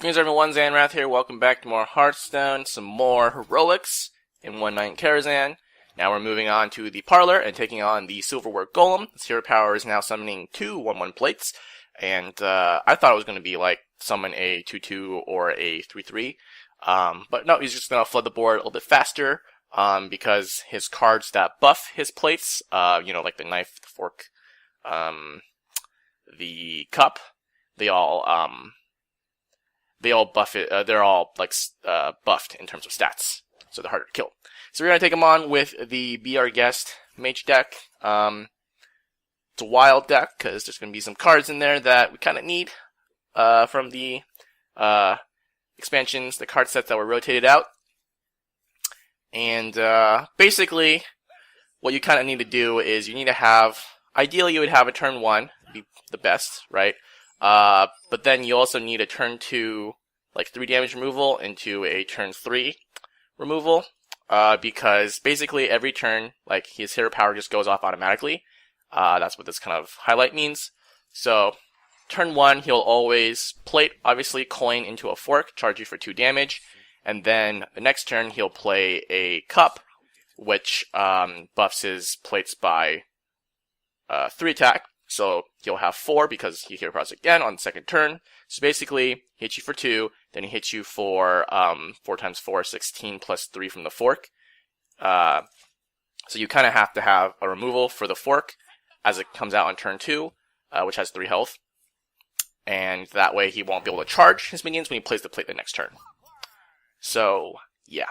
Greetings everyone, Zannrath here. Welcome back to more Hearthstone, some more heroics in One Night in Karazhan. Now we're moving on to the Parlor and taking on the Silverware Golem. This hero power is now summoning two 1/1 plates, and I thought it was going to be like summon a 2/2 or a 3/3, but no, he's just going to flood the board a little bit faster because his cards that buff his plates, like the knife, the fork, the cup, they all buff it. They're all buffed in terms of stats, so they're harder to kill. So we're gonna take them on with the Be Our Guest Mage deck. It's a wild deck because there's gonna be some cards in there that we kind of need from the expansions, the card sets that were rotated out. And basically, what you kind of need to do is you need to have. Ideally, you would have a turn 1, be the best, right? But then you also need a turn 2, 3 damage removal into a turn 3 removal, because basically every turn, his hero power just goes off automatically. That's what this kind of highlight means. So, turn 1, he'll always plate, obviously, coin into a fork, charge you for 2 damage, and then the next turn he'll play a cup, which buffs his plates by 3 attack. So he'll have 4 because he hero powers again on the second turn. So basically, he hits you for 2, then he hits you for 4 times 4, 16 plus 3 from the fork. So you kind of have to have a removal for the fork as it comes out on turn 2, which has 3 health. And that way he won't be able to charge his minions when he plays the plate the next turn. So, yeah.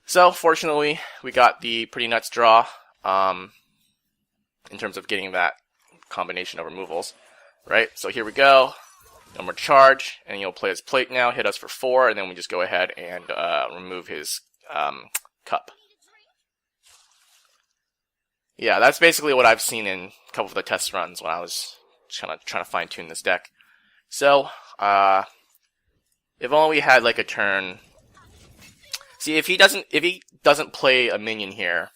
So, fortunately, we got the pretty nuts draw. In terms of getting that combination of removals, right? So here we go. No more charge, and he'll play his plate now, hit us for 4, and then we just go ahead and remove his cup. Yeah, that's basically what I've seen in a couple of the test runs when I was trying to fine-tune this deck. So, if only we had a turn. See, if he doesn't play a minion here,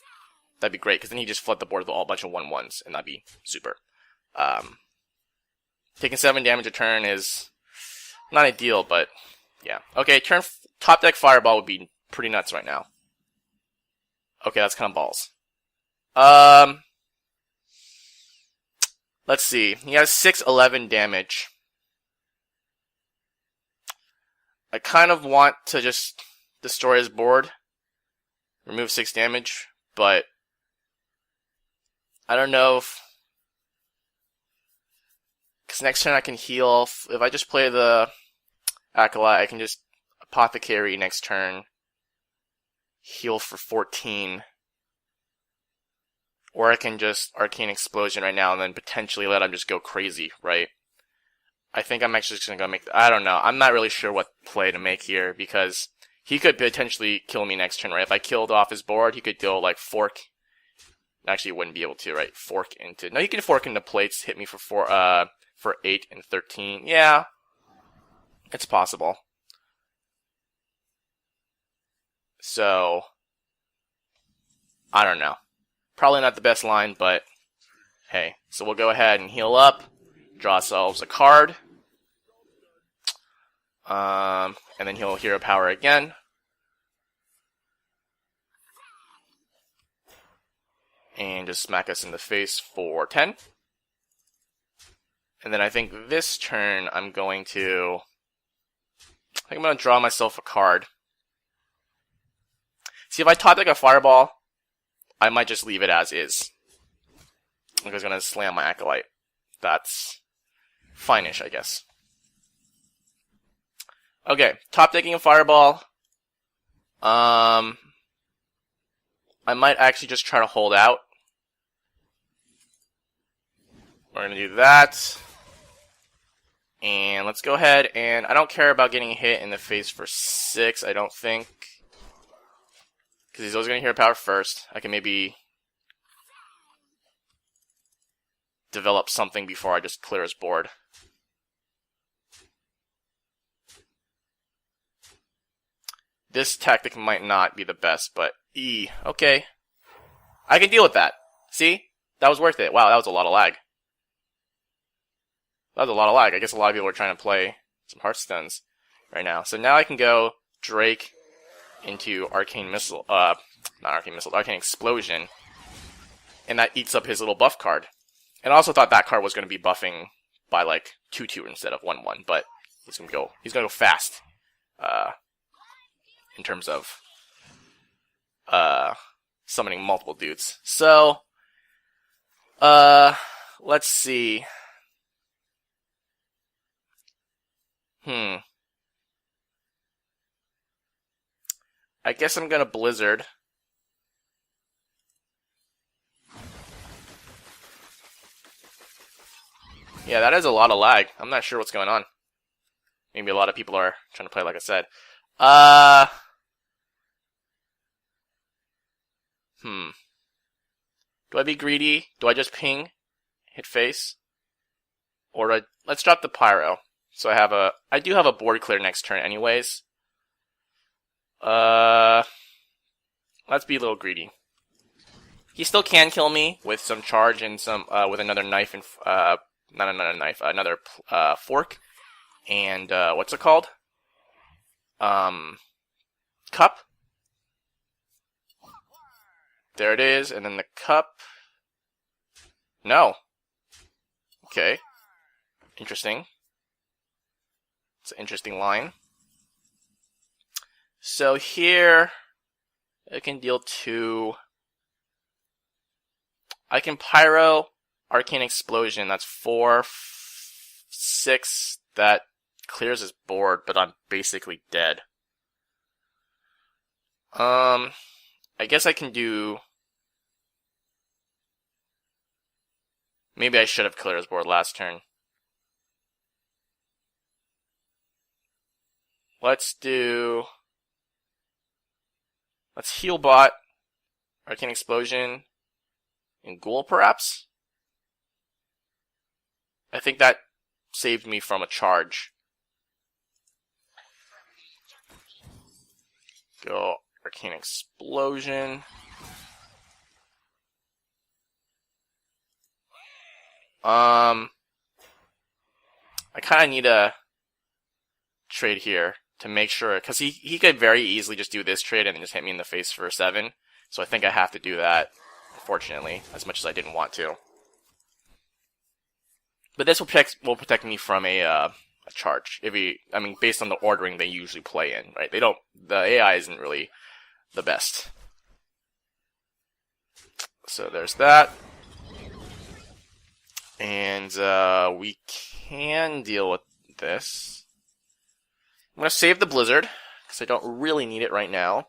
that'd be great, because then he just flood the board with a bunch of 1/1s, and that'd be super. Taking 7 damage a turn is not ideal, but yeah. Okay, top deck Fireball would be pretty nuts right now. Okay, that's kind of balls. Let's see. He has 6/11 damage. I kind of want to just destroy his board, remove 6 damage, but I don't know if... Because next turn I can heal. If I just play the Acolyte, I can just Apothecary next turn. Heal for 14. Or I can just Arcane Explosion right now and then potentially let him just go crazy, right? I think I'm actually just going to go make... I don't know. I'm not really sure what play to make here, because he could potentially kill me next turn, right? If I killed off his board, he could deal, fork... Actually, you wouldn't be able to, right? Fork into... No, you can fork into plates, hit me for 8 and 13. Yeah. It's possible. So... I don't know. Probably not the best line, but... Hey. So we'll go ahead and heal up. Draw ourselves a card. And then he'll hero power again. And just smack us in the face for 10. And then I think this turn I'm going to draw myself a card. See, if I top deck a Fireball, I might just leave it as is. I'm just going to slam my Acolyte. That's fine-ish, I guess. Okay, top decking a Fireball. I might actually just try to hold out. We're going to do that. And let's go ahead and... I don't care about getting hit in the face for 6, I don't think. Because he's always going to hero power first. I can maybe develop something before I just clear his board. This tactic might not be the best, but... Okay. I can deal with that. See? That was worth it. Wow, that was a lot of lag. That was a lot of lag. I guess a lot of people were trying to play some Hearthstones right now. So now I can go Drake into Arcane Missile, not Arcane Missile, Arcane Explosion, and that eats up his little buff card. And I also thought that card was going to be buffing by like 2/2 instead of 1/1, but he's gonna go fast, in terms of summoning multiple dudes. So, let's see. I guess I'm gonna Blizzard. Yeah, that is a lot of lag. I'm not sure what's going on. Maybe a lot of people are trying to play like I said. Do I be greedy? Do I just ping? Hit face? Or do I... Let's drop the Pyro. So I do have a board clear next turn anyways. Let's be a little greedy. He still can kill me with some charge and some, with another knife and, not another knife, another, fork. And, what's it called? Cup. There it is, and then the cup. No. Okay. Interesting. It's an interesting line. So here, I can deal 2. I can Pyro, Arcane Explosion. That's 4, 6. That clears his board, but I'm basically dead. I guess I can do... Maybe I should have cleared his board last turn. Let's heal bot, Arcane Explosion, and Ghoul perhaps? I think that saved me from a charge. Go Arcane Explosion. I kind of need a trade here to make sure, because he could very easily just do this trade and then just hit me in the face for 7. So I think I have to do that, unfortunately, as much as I didn't want to. But this will protect me from a charge. Based on the ordering they usually play in, right? The AI isn't really the best. So there's that. And we can deal with this. I'm going to save the Blizzard, because I don't really need it right now.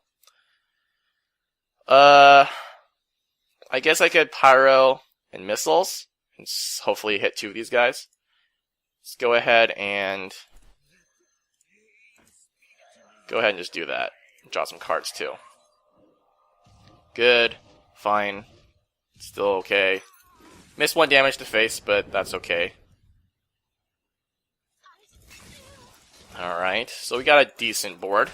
I guess I could Pyro and Missiles, and hopefully hit 2 of these guys. Let's go ahead and just do that. Draw some cards too. Good. Fine. Still okay. Missed 1 damage to face, but that's okay. Alright, so we got a decent board.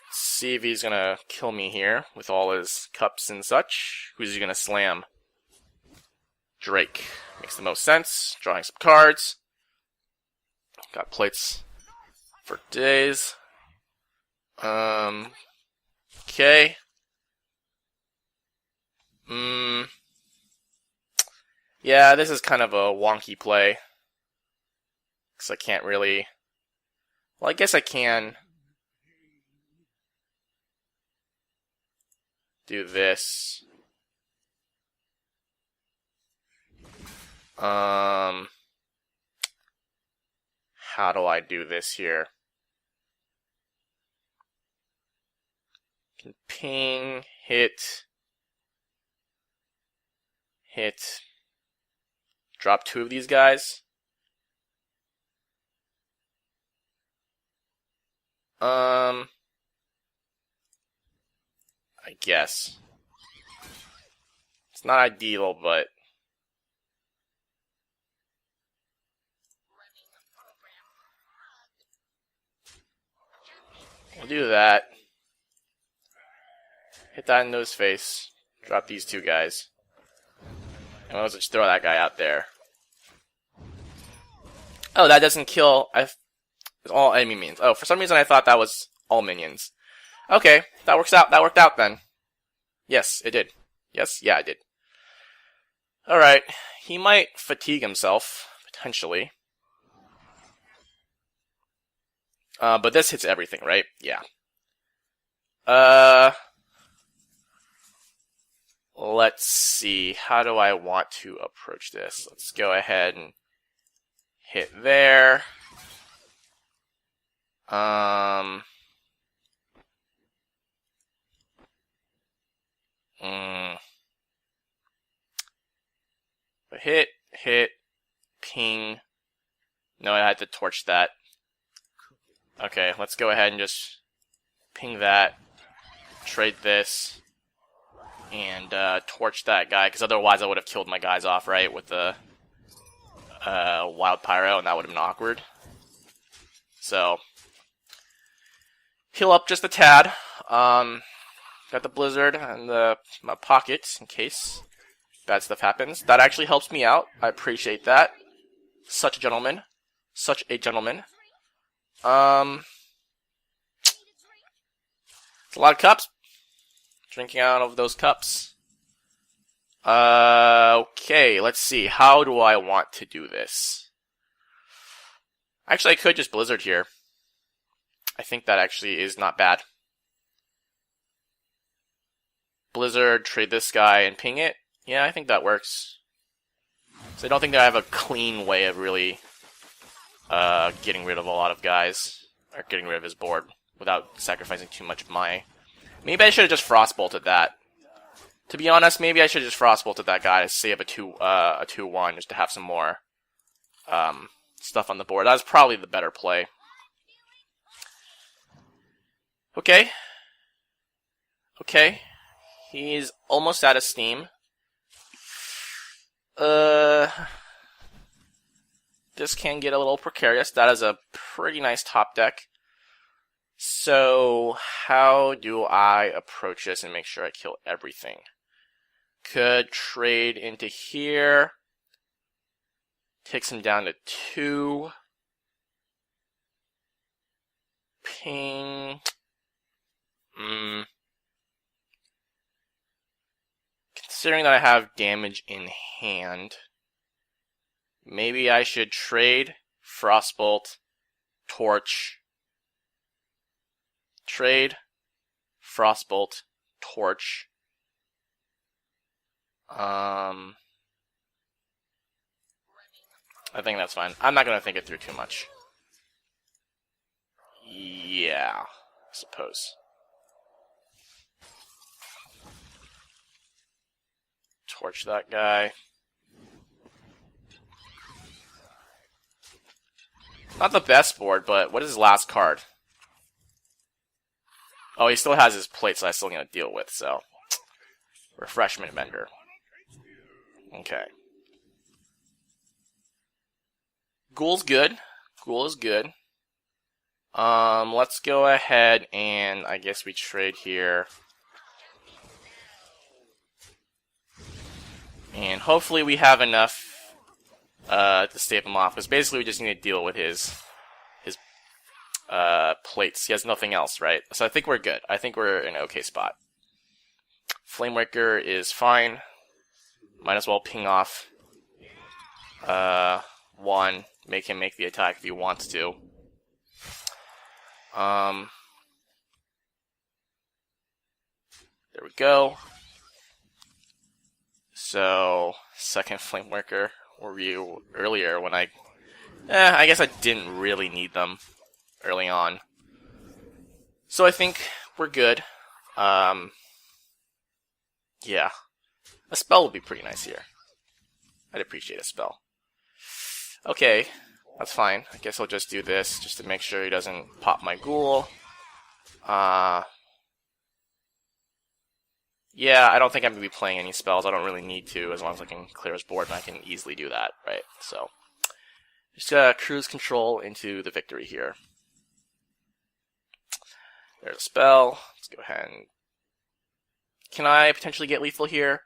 Let's see if he's gonna kill me here with all his cups and such. Who's he gonna slam? Drake. Makes the most sense. Drawing some cards. Got plates for days. Okay. Yeah, this is kind of a wonky play. Because I can't really... Well, I guess I can do this. How do I do this here? Can ping, hit, drop 2 of these guys. I guess. It's not ideal, but we'll do that. Hit that into his face. Drop these 2 guys. And we'll just throw that guy out there. Oh, that doesn't kill. It's all enemy minions. Oh, for some reason I thought that was all minions. Okay, that works out. That worked out then. Yes, it did. Yes, yeah, it did. Alright, he might fatigue himself, potentially. But this hits everything, right? Yeah. Let's see. How do I want to approach this? Let's go ahead and hit there. Hit, ping. No, I had to torch that. Okay, let's go ahead and just ping that, trade this, and torch that guy, because otherwise I would have killed my guys off, right, with the Wild Pyro, and that would have been awkward. So, heal up just a tad. Got the Blizzard in my pocket, in case bad stuff happens. That actually helps me out. I appreciate that. Such a gentleman. Such a gentleman. It's a lot of cups. Drinking out of those cups. Okay, let's see. How do I want to do this? Actually, I could just Blizzard here. I think that actually is not bad. Blizzard, trade this guy, and ping it. Yeah, I think that works. So I don't think that I have a clean way of really getting rid of a lot of guys, or getting rid of his board without sacrificing too much of my... Maybe I should have just Frostbolted that. To be honest, maybe I should have just Frostbolted that guy to save a 2-1 just to have some more stuff on the board. That was probably the better play. Okay. Okay. He's almost out of steam. This can get a little precarious. That is a pretty nice top deck. So, how do I approach this and make sure I kill everything? Could trade into here. Takes him down to 2. Ping. Considering that I have damage in hand, maybe I should trade Frostbolt, Torch, trade Frostbolt, Torch. I think that's fine. I'm not going to think it through too much. Yeah, I suppose. Torch that guy. Not the best board, but what is his last card? Oh, he still has his plates that I'm still going to deal with, so... Refreshment Vendor. Okay. Ghoul's good. Ghoul is good. Let's go ahead and I guess we trade here. And hopefully we have enough to stave him off. Because basically we just need to deal with his plates. He has nothing else, right? So I think we're good. I think we're in an okay spot. Flamewaker is fine. Might as well ping off 1. Make him make the attack if he wants to. There we go. So, second Flamewaker review earlier when I guess I didn't really need them early on. So I think we're good. Yeah. A spell would be pretty nice here. I'd appreciate a spell. Okay, that's fine. I guess I'll just do this just to make sure he doesn't pop my ghoul. Yeah, I don't think I'm going to be playing any spells. I don't really need to, as long as I can clear his board, and I can easily do that, right? So, just cruise control into the victory here. There's a spell. Let's go ahead and... Can I potentially get lethal here?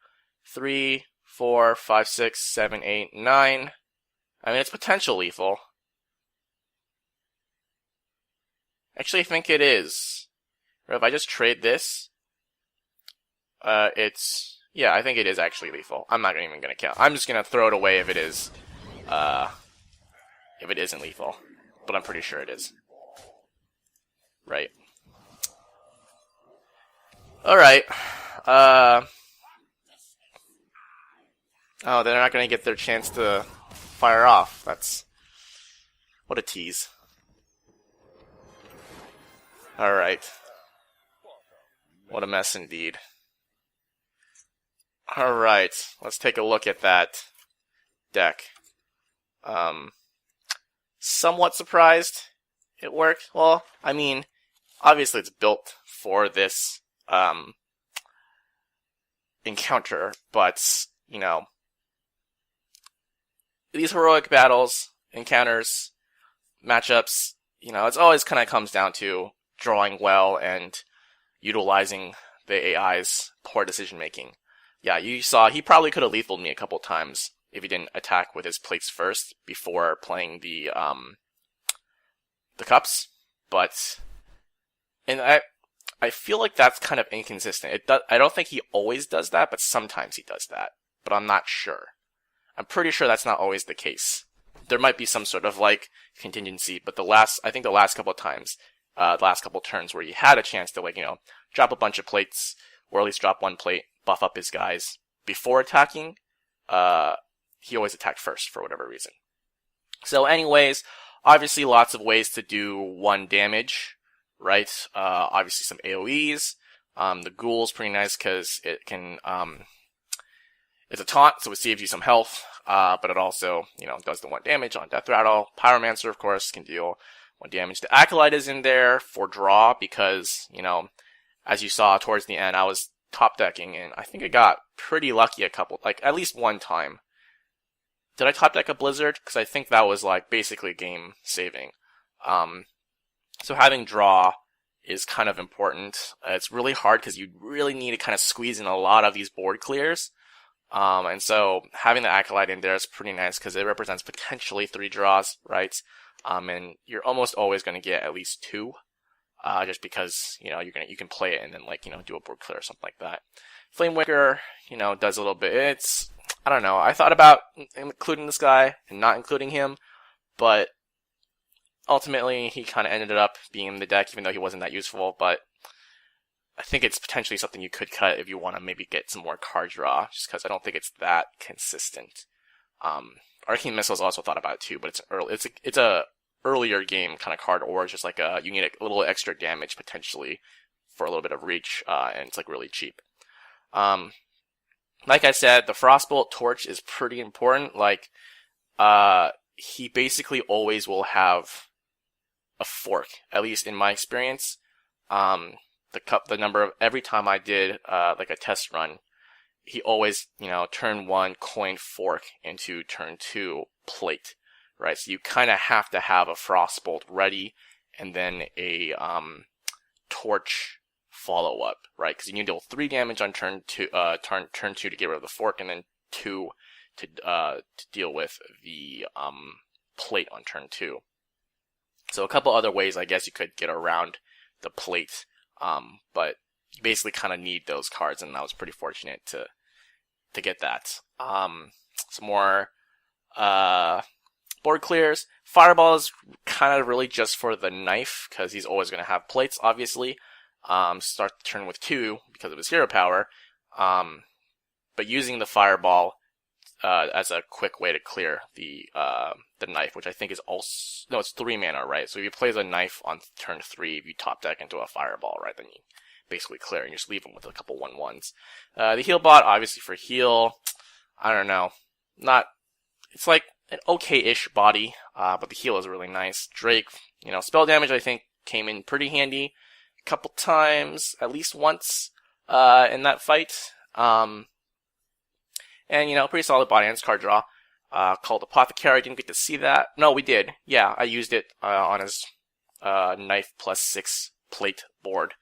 3, 4, 5, 6, 7, 8, 9. I mean, it's potential lethal. Actually, I think it is. If I just trade this, it's... Yeah, I think it is actually lethal. I'm not even going to count. I'm just going to throw it away if it is. If it isn't lethal. But I'm pretty sure it is. Right. Alright. Oh, they're not going to get their chance to fire off. That's... What a tease. Alright. What a mess indeed. Alright, let's take a look at that deck. Somewhat surprised it worked. Well, I mean, obviously it's built for this encounter, but, you know, these heroic battles, encounters, matchups, you know, it's always kind of comes down to drawing well and utilizing the AI's poor decision making. Yeah, you saw he probably could have lethaled me a couple times if he didn't attack with his plates first before playing the cups. But and I feel like that's kind of inconsistent. I don't think he always does that, but sometimes he does that. But I'm not sure. I'm pretty sure that's not always the case. There might be some sort of like contingency, but I think the last couple of times, the last couple of turns where he had a chance to, like, you know, drop a bunch of plates, or at least drop one plate, buff up his guys before attacking, he always attacked first for whatever reason. So anyways, obviously lots of ways to do 1 damage, right? Obviously some AoEs. The Ghoul's pretty nice because it can, it's a taunt, so it saves you some health, but it also, you know, does the 1 damage on Death Rattle. Pyromancer, of course, can deal 1 damage. The Acolyte is in there for draw because, you know, as you saw towards the end, I was top decking, and I think I got pretty lucky at least one time. Did I top deck a Blizzard? Because I think that was, like, basically game saving. So having draw is kind of important. It's really hard because you really need to kind of squeeze in a lot of these board clears. And so having the Acolyte in there is pretty nice because it represents potentially 3 draws, right? And you're almost always going to get at least 2. Just because, you know, you can play it and then, like, you know, do a board clear or something like that. Flamewaker, you know, does a little bit. I don't know. I thought about including this guy and not including him, but ultimately he kind of ended up being in the deck, even though he wasn't that useful. But I think it's potentially something you could cut if you want to maybe get some more card draw, just because I don't think it's that consistent. Arcane Missile's also thought about it too, but it's a earlier game kind of card, or it's just like you need a little extra damage potentially for a little bit of reach, and it's like really cheap. Like I said, the Frostbolt Torch is pretty important. Like, he basically always will have a fork, at least in my experience. Every time I did like a test run, he always, you know, turn 1 coin fork into turn 2 plate. Right, so you kind of have to have a Frostbolt ready, and then a Torch follow-up, right? Because you need to deal 3 damage on turn 2 to get rid of the fork, and then 2 to deal with the plate on turn 2. So a couple other ways, I guess, you could get around the plate, but you basically kind of need those cards, and I was pretty fortunate to get that. Some more board clears. Fireball is kind of really just for the knife, because he's always going to have plates, obviously. Start the turn with 2 because of his hero power. But using the Fireball as a quick way to clear the knife, which I think is also... No, it's 3 mana, right? So if he plays a knife on turn 3, if you top deck into a Fireball, right, then you basically clear, and you just leave him with a couple 1/1s. The heal bot, obviously for heal, I don't know. It's like an okay-ish body, but the heal is really nice. Drake, you know, spell damage I think came in pretty handy a couple times, at least once, in that fight. And, you know, pretty solid body and card draw. Called Apothecary, didn't get to see that. No, we did. Yeah, I used it on his knife +6 plate board,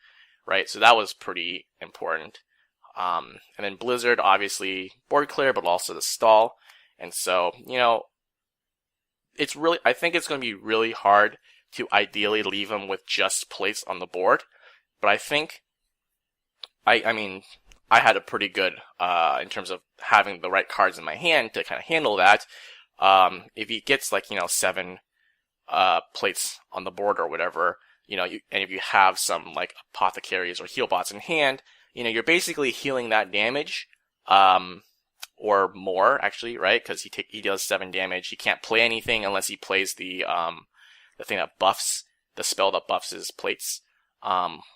right? So that was pretty important. And then Blizzard, obviously, board clear, but also the stall. And so, you know, I think it's going to be really hard to ideally leave him with just plates on the board. But I think, I mean, I had a pretty good, in terms of having the right cards in my hand to kind of handle that. If he gets like, 7 plates on the board or whatever, and if you have some like apothecaries or heal bots in hand, you're basically healing that damage, or more actually, right? Because he does 7 damage. He can't play anything unless he plays the thing that buffs, the spell that buffs his plates,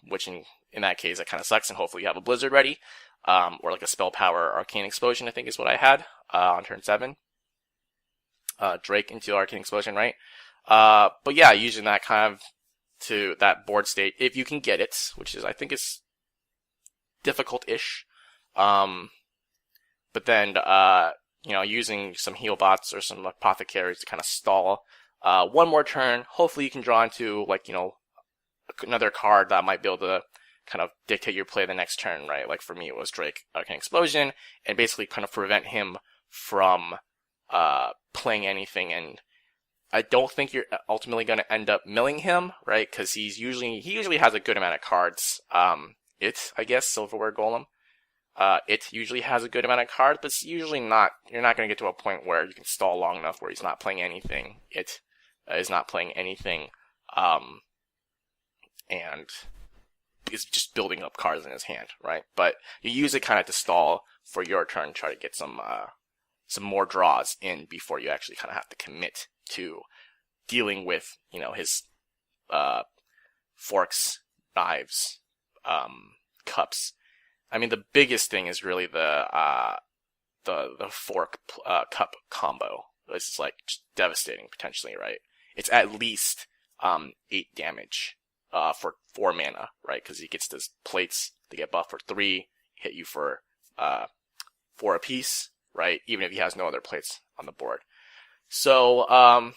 which in that case, that kind of sucks, and hopefully you have a Blizzard ready, or like a Spell Power Arcane Explosion, I think is what I had, on turn 7. Drake into Arcane Explosion, right? But yeah, using that kind of to that board state, if you can get it, which is, I think is difficult-ish. But then, using some heal bots or some apothecaries to kind of stall, one more turn, hopefully you can draw into, like, another card that might be able to kind of dictate your play the next turn, right? Like for me, it was Drake Arcane Explosion, and basically kind of prevent him from, playing anything. And I don't think you're ultimately going to end up milling him, right? Because he usually has a good amount of cards. I guess, Silverware Golem. It usually has a good amount of cards, but it's usually not, you're not going to get to a point where you can stall long enough where he's not playing anything. It is not playing anything, and is just building up cards in his hand, right? But you use it kind of to stall for your turn, try to get some more draws in before you actually kind of have to commit to dealing with, his, forks, knives, cups. I mean, the biggest thing is really the fork, cup combo. This is like just devastating potentially, right? It's at least, 8 damage, for 4 mana, right? Cause he gets those plates, they get buffed for 3, hit you for, 4 apiece, right? Even if he has no other plates on the board. So,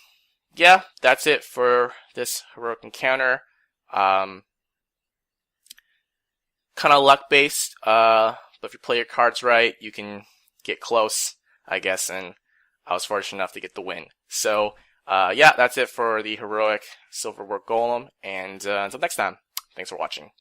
yeah, that's it for this heroic encounter. Kind of luck based, but if you play your cards right, you can get close, I guess, and I was fortunate enough to get the win. So, yeah, that's it for the heroic Silverware Golem, and until next time, thanks for watching.